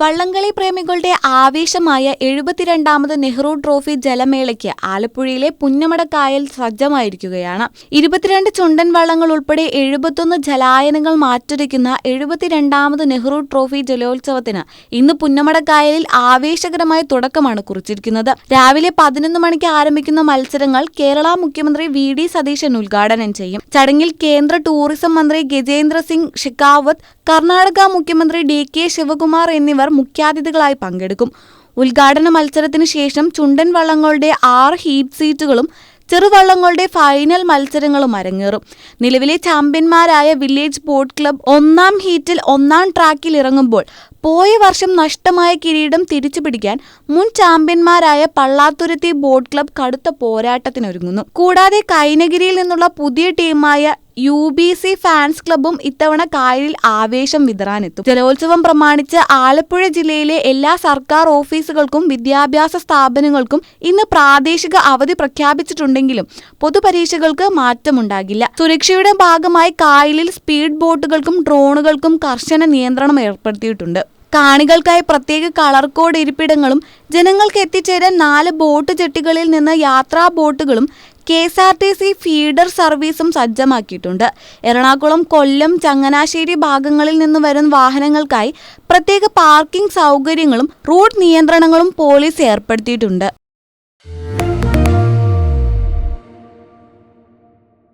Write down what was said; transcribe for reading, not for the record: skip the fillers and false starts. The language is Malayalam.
വള്ളംകളി പ്രേമികളുടെ ആവേശമായ 72ാമത് നെഹ്റു ട്രോഫി ജലമേളയ്ക്ക് ആലപ്പുഴയിലെ പുന്നമടക്കായൽ സജ്ജമായിരിക്കുകയാണ്. 22 ചുണ്ടൻ വള്ളങ്ങൾ ഉൾപ്പെടെ 71 ജലായനങ്ങൾ മാറ്റുരയ്ക്കുന്ന 72ാമത് നെഹ്റു ട്രോഫി ജലോത്സവത്തിന് ഇന്ന് പുന്നമടക്കായലിൽ ആവേശകരമായ തുടക്കമാണ് കുറിച്ചിരിക്കുന്നത്. രാവിലെ 11 മണിക്ക് ആരംഭിക്കുന്ന മത്സരങ്ങൾ കേരള മുഖ്യമന്ത്രി വി.ഡി. സതീശൻ ഉദ്ഘാടനം ചെയ്യും. ചടങ്ങിൽ കേന്ദ്ര ടൂറിസം മന്ത്രി ഗജേന്ദ്ര സിംഗ് ഷെഖാവത്ത്, കർണാടക മുഖ്യമന്ത്രി ഡി.കെ. ശിവകുമാർ എന്നിവർ മുഖ്യാതിഥികളായി പങ്കെടുക്കും. ഉദ്ഘാടന മത്സരത്തിന് ശേഷം ചുണ്ടൻ വള്ളങ്ങളുടെ 6 ഹീറ്റ് സീറ്റുകളും ചെറുവള്ളങ്ങളുടെ ഫൈനൽ മത്സരങ്ങളും അരങ്ങേറും. നിലവിലെ ചാമ്പ്യന്മാരായ വില്ലേജ് ബോട്ട് ക്ലബ്ബ് 1ാം ഹീറ്റിൽ 1ാം ട്രാക്കിൽ ഇറങ്ങുമ്പോൾ പോയ വർഷം നഷ്ടമായ കിരീടം തിരിച്ചുപിടിക്കാൻ മുൻ ചാമ്പ്യന്മാരായ പള്ളാത്തുരുത്തി ബോട്ട് ക്ലബ്ബ് കടുത്ത പോരാട്ടത്തിനൊരുങ്ങുന്നു. കൂടാതെ കൈനഗിരിയിൽ നിന്നുള്ള പുതിയ ടീമായ UBC ഫാൻസ് ക്ലബ്ബും ഇത്തവണ കായലിൽ ആവേശം വിതറാനെത്തും. ജലോത്സവം പ്രമാണിച്ച് ആലപ്പുഴ ജില്ലയിലെ എല്ലാ സർക്കാർ ഓഫീസുകൾക്കും വിദ്യാഭ്യാസ സ്ഥാപനങ്ങൾക്കും ഇന്ന് പ്രാദേശിക അവധി പ്രഖ്യാപിച്ചിട്ടുണ്ടെങ്കിലും പൊതുപരീക്ഷകൾക്ക് മാറ്റമുണ്ടാകില്ല. സുരക്ഷയുടെ ഭാഗമായി കായലിൽ സ്പീഡ് ബോട്ടുകൾക്കും ഡ്രോണുകൾക്കും കർശന നിയന്ത്രണം ഏർപ്പെടുത്തിയിട്ടുണ്ട്. കാണികൾക്കായി പ്രത്യേക കളർ കോഡ് ഇരിപ്പിടങ്ങളും ജനങ്ങൾക്ക് എത്തിച്ചേരാൻ 4 ബോട്ട് ജെട്ടികളിൽ നിന്ന് യാത്രാ ബോട്ടുകളും KSRTC ഫീഡർ സർവീസും സജ്ജമാക്കിയിട്ടുണ്ട്. എറണാകുളം, കൊല്ലം, ചങ്ങനാശ്ശേരി ഭാഗങ്ങളിൽ നിന്ന് വരുന്ന വാഹനങ്ങൾക്കായി പ്രത്യേക പാർക്കിംഗ് സൗകര്യങ്ങളും റൂട്ട് നിയന്ത്രണങ്ങളും പോലീസ് ഏർപ്പെടുത്തിയിട്ടുണ്ട്.